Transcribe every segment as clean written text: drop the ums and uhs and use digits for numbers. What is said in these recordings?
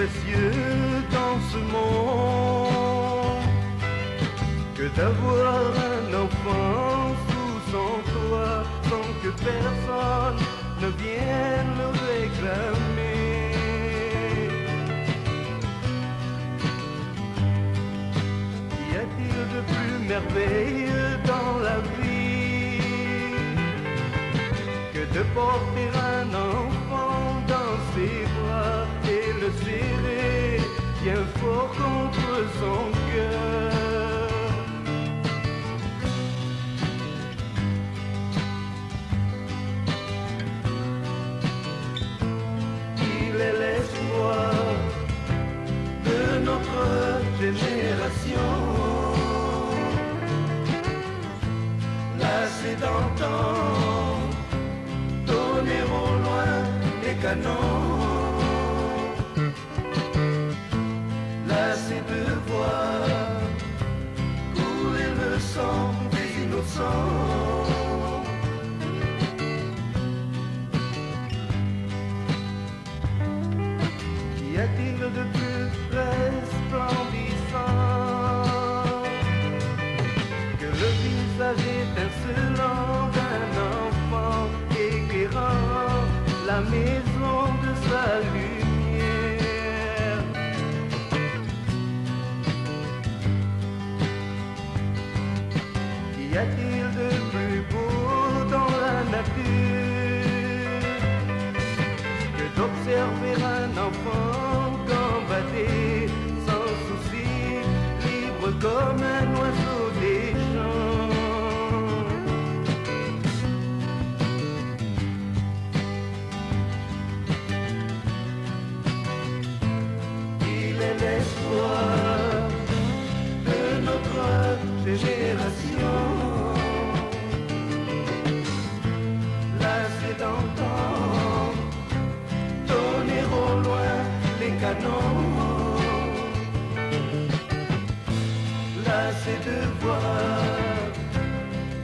précieux dans ce monde que d'avoir un enfant sous son toit sans que personne ne vienne le réclamer. Y a-t-il de plus merveilleux dans la vie que de porter un enfant dans ses bras et le serrer bien fort contre son cœur? Il est l'espoir de notre génération, lassé d'entendre donner au loin les canons, lassé de voir couler le sang des innocents. Y a-t-il de plus resplendissant que le visage étincelant d'un enfant éclairant la maison de sa lumière? Y a-t-il de plus beau dans la nature que d'observer un enfant gambader sans souci, libre comme un oiseau des champs? Il est l'espoir de notre génération, lassé d'entendre donner au loin les canons, lassé de voir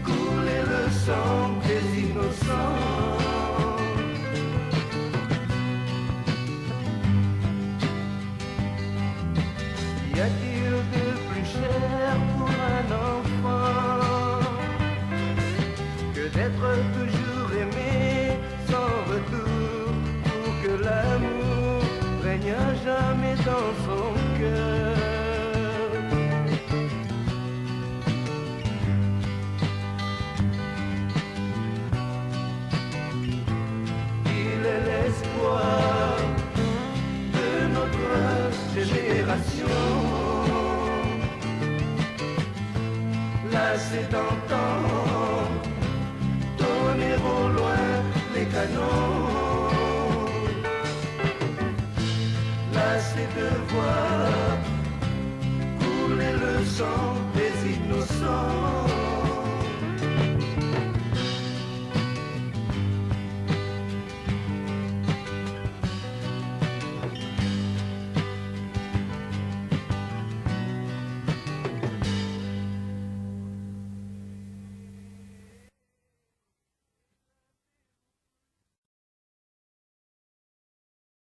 couler le sang des innocents. Y a-t-il de plus cher pour un enfant que d'être toujours aimé sans retour, pour que l'amour règne à jamais dans son cœur? Il est l'espoir de notre génération, lassé d'entendre donner au loin les canons, lassé de voir couler le sang